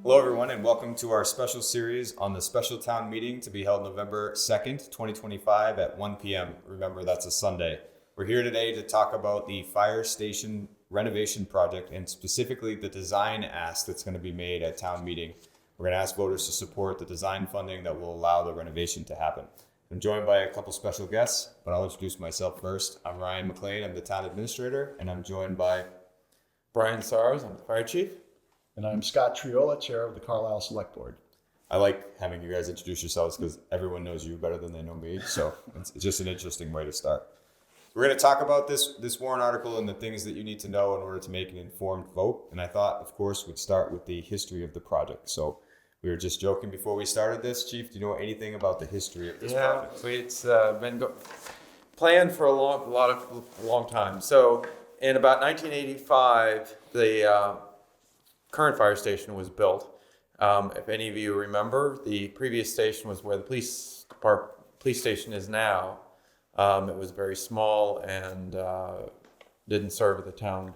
Hello, everyone, and welcome to our special series on the special town meeting to be held November 2nd, 2025 at 1 p.m. Remember, that's a Sunday. We're here today to talk about the fire station renovation project and specifically the design ask that's going to be made at town meeting. We're going to ask voters to support the design funding that will allow the renovation to happen. I'm joined by a couple special guests, but I'll introduce myself first. I'm Ryan McLean, I'm the town administrator, and I'm joined by Brian Sars, I'm the fire chief. And I'm Scott Triola, chair of the Carlisle Select Board. I like having you guys introduce yourselves because everyone knows you better than they know me. So it's just an interesting way to start. We're going to talk about this warrant article and the things that you need to know in order to make an informed vote. And I thought, of course, we'd start with the history of the project. So we were just joking before we started this. Chief, do you know anything about the history of this project? Yeah, it's been planned for a long time. So in about 1985, the current fire station was built. If any of you remember, the previous station was where the police station is now. It was very small and didn't serve the town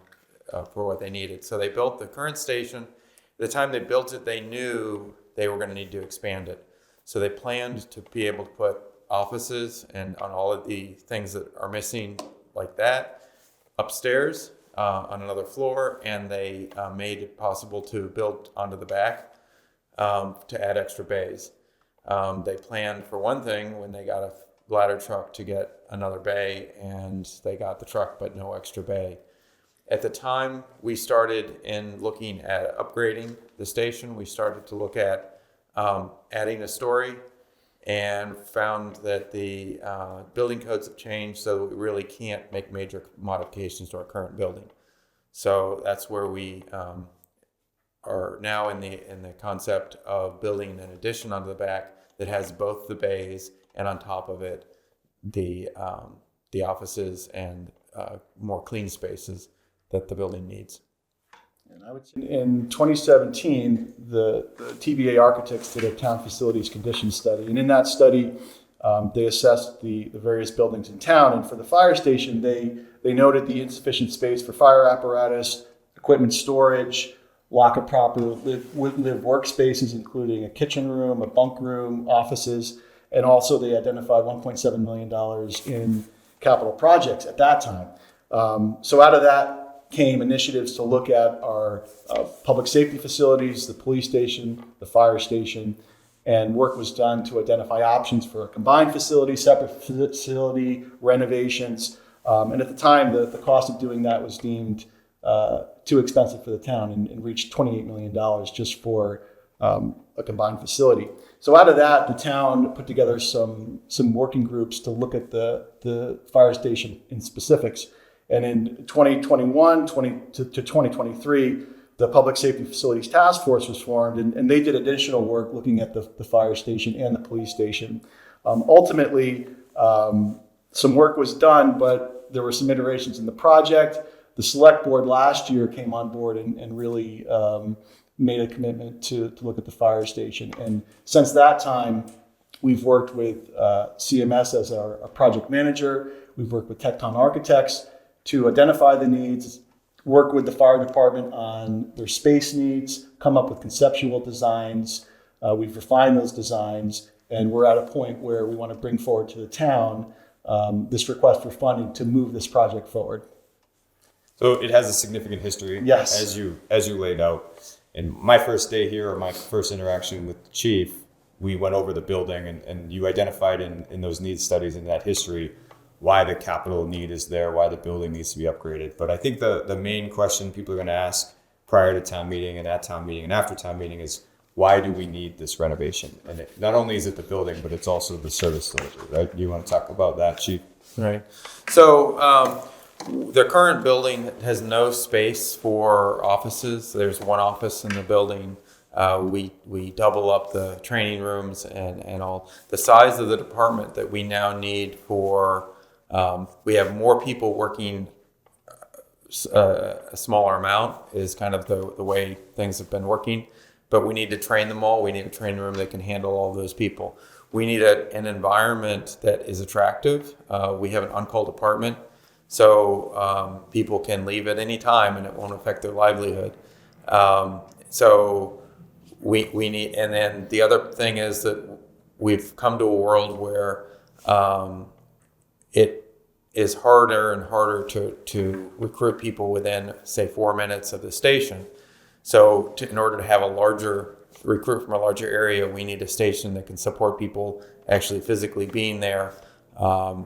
for what they needed. So they built the current station. At the time they built it, they knew they were going to need to expand it. So they planned to be able to put offices and on all of the things that are missing like that upstairs. On another floor, and they made it possible to build onto the back to add extra bays. They planned for one thing when they got a ladder truck to get another bay, and they got the truck but no extra bay. At the time we started in looking at upgrading the station, we started to look at adding a story and found that the building codes have changed, so we really can't make major modifications to our current building. So that's where we are now in the concept of building an addition onto the back that has both the bays and on top of it the offices and more clean spaces that the building needs. And I would say in 2017, the TBA architects did a town facilities condition study. And in that study, they assessed the various buildings in town. And for the fire station, they noted the insufficient space for fire apparatus, equipment storage, lack of proper live workspaces, including a kitchen room, a bunk room, offices. And also they identified $1.7 million in capital projects at that time. So out of that came initiatives to look at our public safety facilities, the police station, the fire station, and work was done to identify options for a combined facility, separate facility, renovations. And at the time, the cost of doing that was deemed too expensive for the town and reached $28 million just for a combined facility. So out of that, the town put together some working groups to look at the fire station in specifics. And in 2021 to 2023, the Public Safety Facilities Task Force was formed, and they did additional work looking at the fire station and the police station. Ultimately, some work was done, but there were some iterations in the project. The select board last year came on board and really made a commitment to look at the fire station. And since that time, we've worked with CMS as our project manager. We've worked with Tecton Architects to identify the needs, work with the fire department on their space needs, come up with conceptual designs. We've refined those designs, and we're at a point where we want to bring forward to the town this request for funding to move this project forward. So it has a significant history, yes, as you laid out. And my first day here, or my first interaction with the chief, we went over the building, and you identified in those needs studies in that history why the capital need is there, why the building needs to be upgraded. But I think the main question people are going to ask prior to town meeting and at town meeting and after town meeting is, why do we need this renovation? And not only is it the building, but it's also the service delivery, right? Do you want to talk about that, Chief? Right. So the current building has no space for offices. There's one office in the building. We double up the training rooms and all. The size of the department that we now need for we have more people working a smaller amount is kind of the way things have been working. But we need to train them all. We need a training room that can handle all those people. We need an environment that is attractive. We have an on-call department, so people can leave at any time and it won't affect their livelihood. So we need, and then the other thing is that we've come to a world where it is harder and harder to recruit people within, say, 4 minutes of the station. So in order to have recruit from a larger area, we need a station that can support people actually physically being there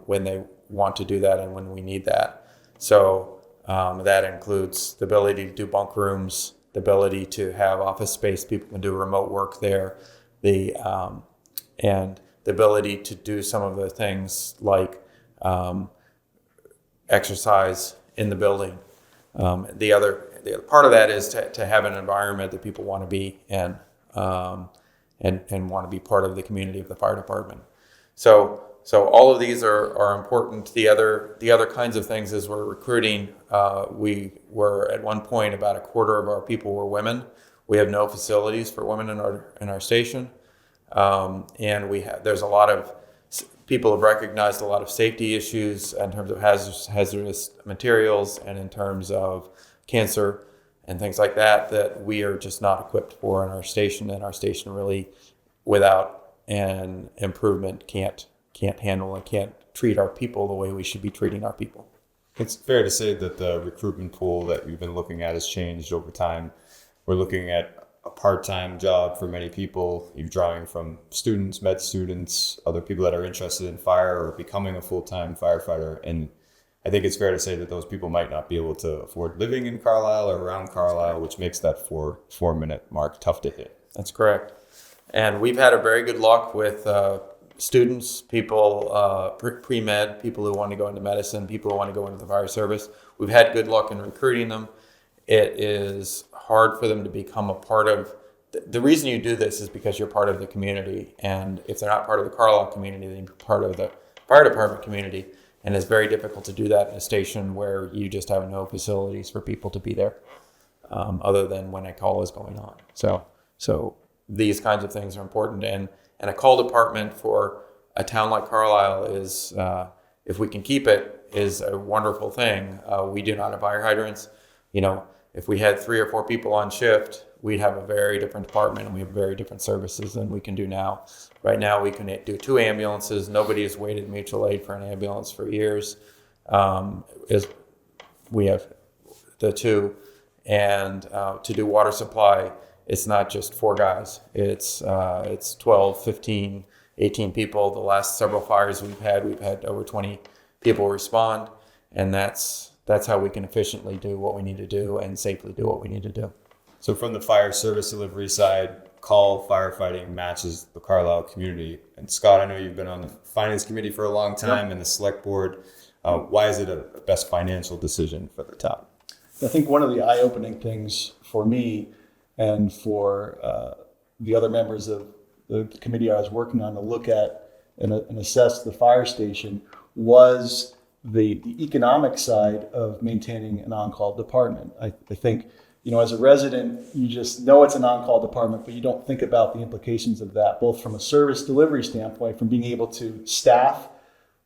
when they want to do that and when we need that. So that includes the ability to do bunk rooms, the ability to have office space, people can do remote work there, and the ability to do some of the things like exercise in the building. The other part of that is to have an environment that people want to be in and want to be part of the community of the fire department. So all of these are important. The other kinds of things is we're recruiting. We were at one point about a quarter of our people were women. We have no facilities for women in our station, and there's a lot of people have recognized a lot of safety issues in terms of hazardous materials and in terms of cancer and things like that we are just not equipped for in our station, and our station really, without an improvement, can't handle and can't treat our people the way we should be treating our people. It's fair to say that the recruitment pool that you've been looking at has changed over time. We're looking at a part-time job for many people. You're drawing from students, med students, other people that are interested in fire or becoming a full-time firefighter. And I think it's fair to say that those people might not be able to afford living in Carlisle or around Carlisle, which makes that four-minute mark tough to hit. That's correct. And we've had a very good luck with students, people, pre-med, people who want to go into medicine, people who want to go into the fire service. We've had good luck in recruiting them. It is hard for them to become a part of, the reason you do this is because you're part of the community. And if they're not part of the Carlisle community, then you're part of the fire department community. And it's very difficult to do that in a station where you just have no facilities for people to be there, other than when a call is going on. So these kinds of things are important. And a call department for a town like Carlisle is, if we can keep it, is a wonderful thing. We do not have fire hydrants. If we had 3 or 4 people on shift, we'd have a very different department and we have very different services than we can do now. Right now, we can do 2 ambulances. Nobody has waited mutual aid for an ambulance for years. We have the 2. And to do water supply, it's not just 4 guys. It's 12, 15, 18 people. The last several fires we've had over 20 people respond. And that's how we can efficiently do what we need to do and safely do what we need to do. So from the fire service delivery side, call firefighting matches the Carlisle community. And Scott, I know you've been on the finance committee for a long time and the select board. Why is it a best financial decision for the town? I think one of the eye-opening things for me and for the other members of the committee I was working on to look at and assess the fire station was the economic side of maintaining an on-call department. I think, as a resident, you just know it's an on-call department, but you don't think about the implications of that, both from a service delivery standpoint, from being able to staff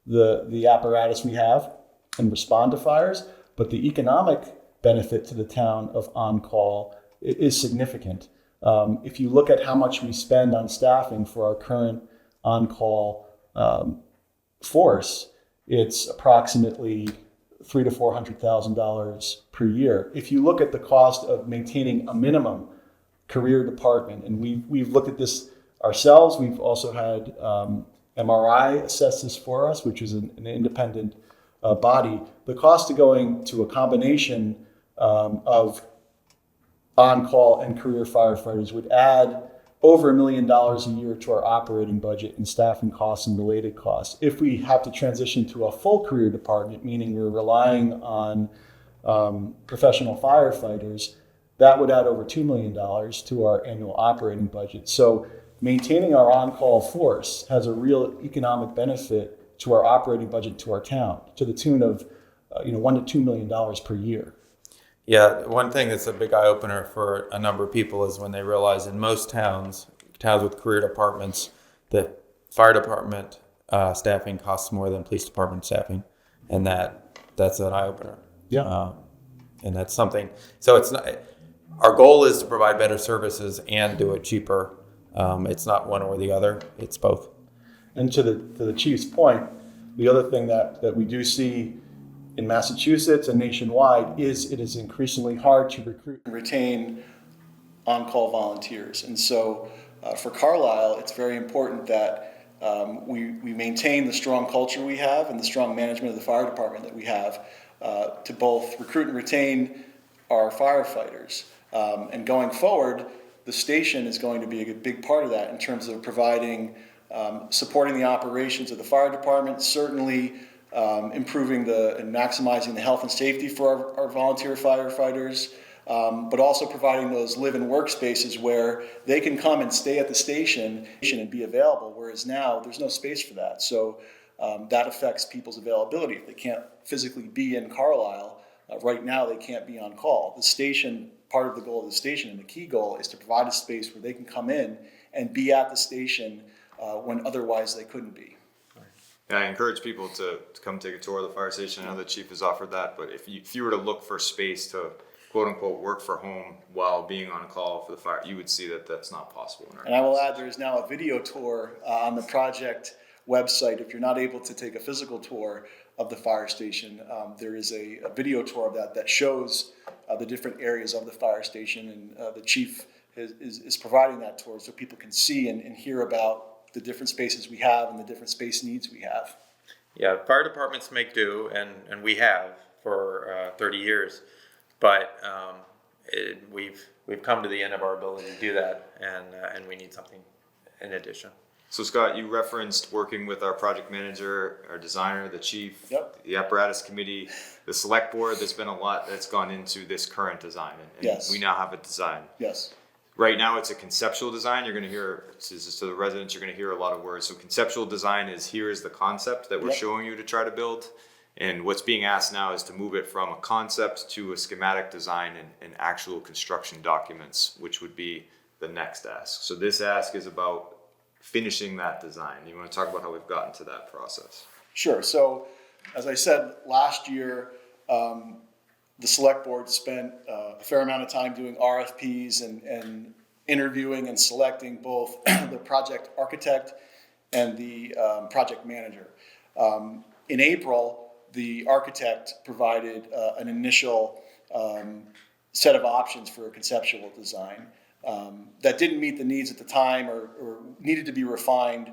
the apparatus we have and respond to fires, but the economic benefit to the town of on-call is significant. If you look at how much we spend on staffing for our current on-call force, it's approximately $300,000 to $400,000 per year. If you look at the cost of maintaining a minimum career department, and we've looked at this ourselves, we've also had MRI assess this for us, which is an independent body. The cost of going to a combination of on-call and career firefighters would add over $1 million a year to our operating budget in staffing costs and related costs. If we have to transition to a full career department, meaning we're relying on professional firefighters, that would add over $2 million to our annual operating budget. So maintaining our on-call force has a real economic benefit to our operating budget, to our town, to the tune of $1 to $2 million per year. Yeah, one thing that's a big eye-opener for a number of people is when they realize in most towns with career departments, the fire department staffing costs more than police department staffing, and that's an eye-opener. Yeah. And that's something. So it's not. our goal is to provide better services and do it cheaper. It's not one or the other, it's both. And to the chief's point, the other thing that we do see in Massachusetts and nationwide is it is increasingly hard to recruit and retain on-call volunteers. And so for Carlisle, it's very important that we maintain the strong culture we have and the strong management of the fire department that we have to both recruit and retain our firefighters. And going forward, the station is going to be a big part of that in terms of providing, supporting the operations of the fire department, certainly improving and maximizing the health and safety for our volunteer firefighters, but also providing those live-in workspaces where they can come and stay at the station and be available, whereas now there's no space for that. So that affects people's availability. If they can't physically be in Carlisle, right now they can't be on call. The station, part of the goal of the station and the key goal is to provide a space where they can come in and be at the station when otherwise they couldn't be. And I encourage people to come take a tour of the fire station. I know the chief has offered that, but if you were to look for space to quote unquote work for home while being on call for the fire, you would see that that's not possible. And I will add, there is now a video tour on the project website. If you're not able to take a physical tour of the fire station, there is a video tour of that shows the different areas of the fire station, and the chief is providing that tour so people can see and hear about the different spaces we have and the different space needs we have. Yeah, fire departments make do, and we have for 30 years, but we've come to the end of our ability to do that, and we need something in addition. So Scott, you referenced working with our project manager, our designer, the chief, Yep. the apparatus committee, the select board. There's been a lot that's gone into this current design, and Yes. we now have a design. Yes. Right now, it's a conceptual design. You're going to hear, to the residents, you're going to hear a lot of words. So conceptual design is, here is the concept that we're Yep. showing you to try to build. And what's being asked now is to move it from a concept to a schematic design and actual construction documents, which would be the next ask. So this ask is about finishing that design. You want to talk about how we've gotten to that process? Sure. So, as I said, last year, the select board spent a fair amount of time doing RFPs and interviewing and selecting both the project architect and the project manager. In April, the architect provided an initial set of options for a conceptual design that didn't meet the needs at the time or needed to be refined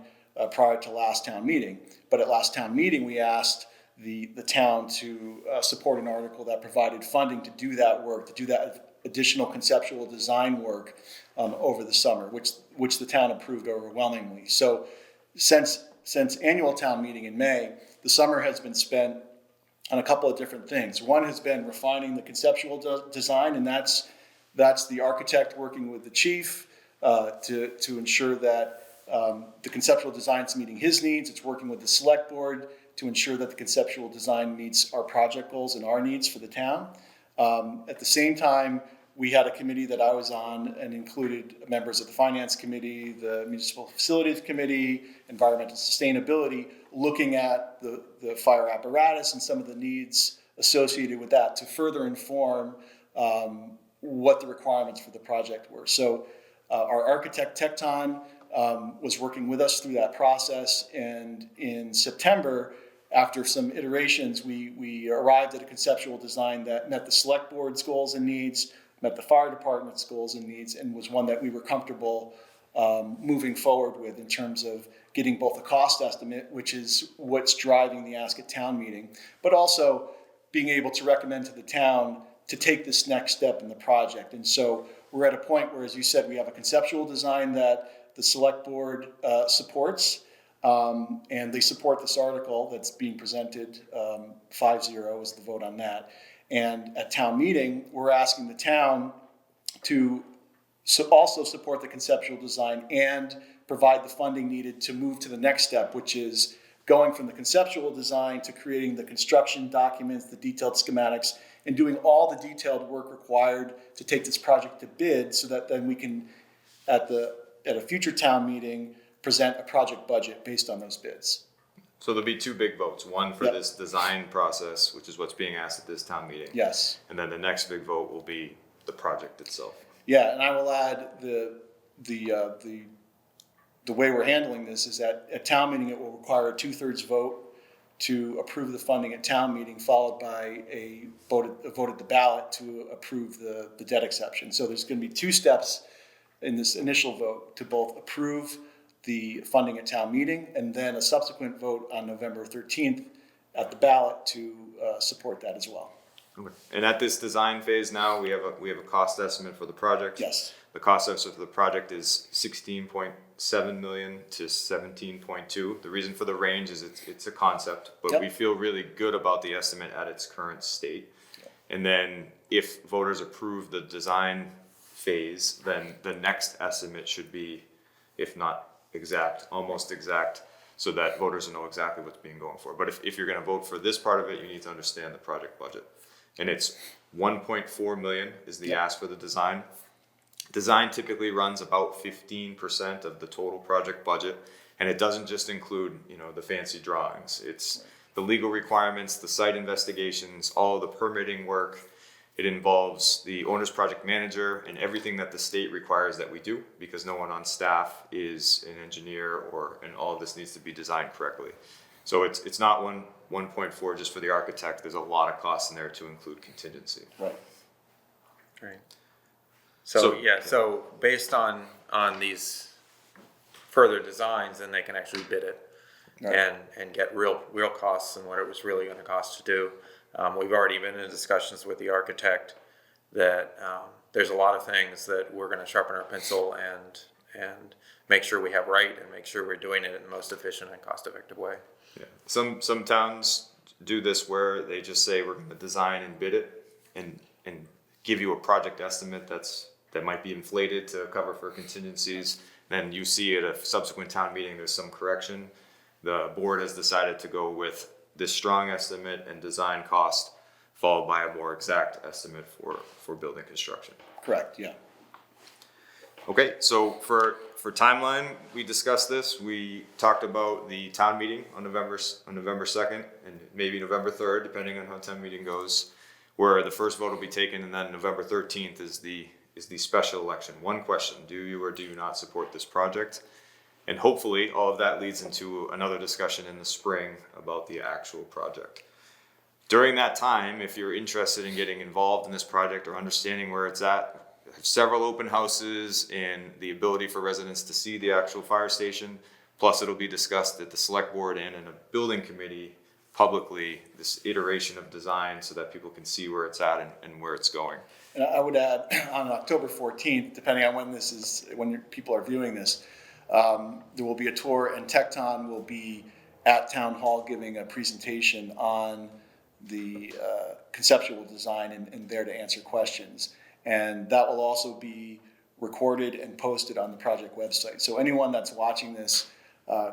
prior to last town meeting. But at last town meeting, we asked the town to support an article that provided funding to do that work, to do that additional conceptual design work over the summer, which the town approved overwhelmingly. So since annual town meeting in May, the summer has been spent on a couple of different things. One has been refining the conceptual design, and that's the architect working with the chief to ensure that the conceptual design's meeting his needs. It's working with the select board to ensure that the conceptual design meets our project goals and our needs for the town. At the same time, we had a committee that I was on and included members of the finance committee, the municipal facilities committee, environmental sustainability, looking at the fire apparatus and some of the needs associated with that to further inform what the requirements for the project were. So our architect Tecton was working with us through that process, and in September, after some iterations, we arrived at a conceptual design that met the select board's goals and needs, met the fire department's goals and needs, and was one that we were comfortable moving forward with in terms of getting both a cost estimate, which is what's driving the ask at town meeting, but also being able to recommend to the town to take this next step in the project. And so we're at a point where, as you said, we have a conceptual design that the select board supports, and they support this article that's being presented. 5-0 is the vote on that. And at town meeting, we're asking the town to also support the conceptual design and provide the funding needed to move to the next step, which is going from the conceptual design to creating the construction documents, the detailed schematics, and doing all the detailed work required to take this project to bid, so that then we can, at a future town meeting, present a project budget based on those bids. So there'll be two big votes, one for Yep. this design process, which is what's being asked at this town meeting. Yes. And then the next big vote will be the project itself. Yeah, and I will add the way we're handling this is that at town meeting, it will require a 2/3 vote to approve the funding at town meeting, followed by a vote at the ballot to approve the debt exception. So there's going to be two steps in this initial vote to both approve the funding at town meeting and then a subsequent vote on November 13th at the ballot to support that as well. Okay. And at this design phase now, we have a cost estimate for the project. Yes. The cost estimate for the project is 16.7 million to 17.2. The reason for the range is it's a concept, but Yep. we feel really good about the estimate at its current state. And then if voters approve the design phase, then the next estimate should be, if not exact, almost exact, so that voters know exactly what's being going for. But if you're gonna vote for this part of it, you need to understand the project budget. And it's 1.4 million is the ask for the design. Design typically runs about 15% of the total project budget, and it doesn't just include, the fancy drawings. It's the legal requirements, the site investigations, all the permitting work. It involves the owner's project manager and everything that the state requires that we do, because no one on staff is an engineer and all of this needs to be designed correctly. So it's not 1.4 just for the architect. There's a lot of costs in there to include contingency. Right. Right. So- So based on these further designs, then they can actually bid it Right. and get real costs and what it was really going to cost to do. We've already been in discussions with the architect that there's a lot of things that we're going to sharpen our pencil and make sure we have right and make sure we're doing it in the most efficient and cost-effective way. Yeah. Some towns do this where they just say we're going to design and bid it and give you a project estimate that might be inflated to cover for contingencies. Then you see at a subsequent town meeting there's some correction. The board has decided to go with this strong estimate and design cost, followed by a more exact estimate for building construction. Correct, yeah. Okay, so for timeline, we discussed this. We talked about the town meeting on November 2nd and maybe November 3rd, depending on how town meeting goes, where the first vote will be taken, and then November 13th is the special election. One question: do you or do you not support this project? And hopefully, all of that leads into another discussion in the spring about the actual project. During that time, if you're interested in getting involved in this project or understanding where it's at, several open houses and the ability for residents to see the actual fire station. Plus, it'll be discussed at the select board and in a building committee publicly, this iteration of design so that people can see where it's at and where it's going. And I would add, on October 14th, depending on when people are viewing this, there will be a tour, and Tecton will be at Town Hall giving a presentation on the conceptual design and there to answer questions. And that will also be recorded and posted on the project website. So anyone that's watching this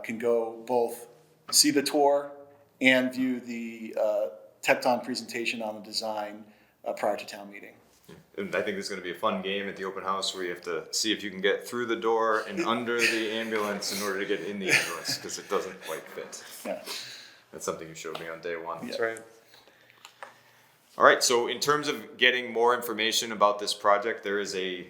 can go both see the tour and view the Tecton presentation on the design prior to town meeting. And I think there's going to be a fun game at the open house where you have to see if you can get through the door and under the ambulance in order to get in the ambulance, because it doesn't quite fit. Yeah. That's something you showed me on day one. That's right. All right, so in terms of getting more information about this project, there's I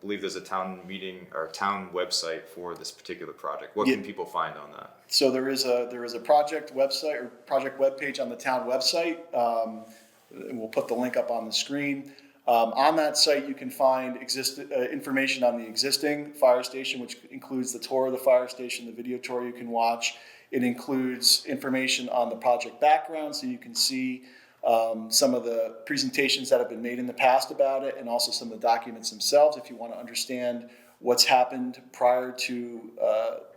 believe there's a town meeting or town website for this particular project. What can people find on that? So there is a project website or project webpage on the town website. And we'll put the link up on the screen. On that site, you can find information on the existing fire station, which includes the tour of the fire station, the video tour you can watch. It includes information on the project background, so you can see some of the presentations that have been made in the past about it, and also some of the documents themselves if you want to understand what's happened prior to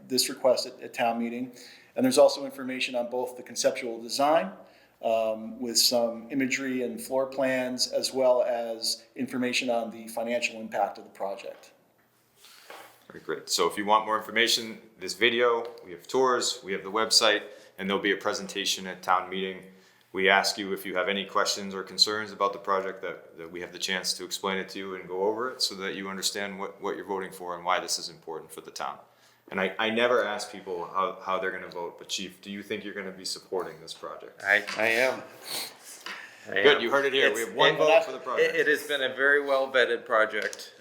this request at town meeting. And there's also information on both the conceptual design with some imagery and floor plans, as well as information on the financial impact of the project. Very great. So if you want more information, this video, we have tours, we have the website, and there'll be a presentation at town meeting. We ask you if you have any questions or concerns about the project that we have the chance to explain it to you and go over it so that you understand what you're voting for and why this is important for the town. And I never ask people how they're going to vote, but Chief, do you think you're going to be supporting this project? I am. Good, you heard it here. We have one vote for the project. It has been a very well vetted project,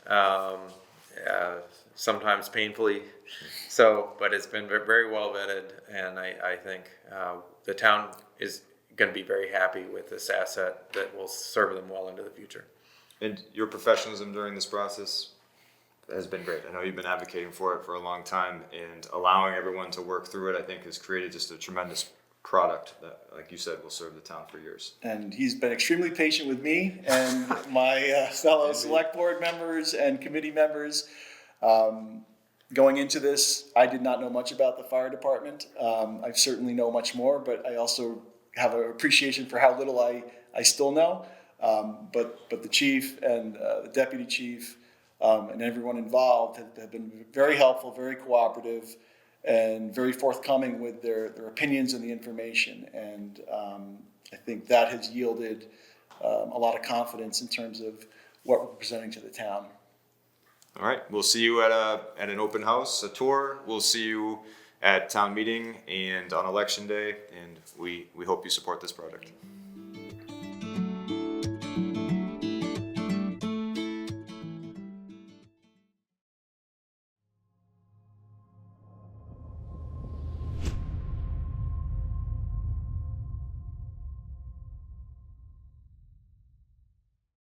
sometimes painfully so, but it's been very well vetted, and I think the town is going to be very happy with this asset that will serve them well into the future. And your professionalism during this process has been great. I know you've been advocating for it for a long time, and allowing everyone to work through it, I think, has created just a tremendous product that, like you said, will serve the town for years. And he's been extremely patient with me and my fellow select board members and committee members. Going into this, I did not know much about the fire department. I certainly know much more, but I also have an appreciation for how little I still know. But the chief and the deputy chief and everyone involved have been very helpful, very cooperative, and very forthcoming with their opinions and the information. And I think that has yielded a lot of confidence in terms of what we're presenting to the town. All right, we'll see you at an open house, a tour. We'll see you at town meeting and on election day, and we hope you support this project.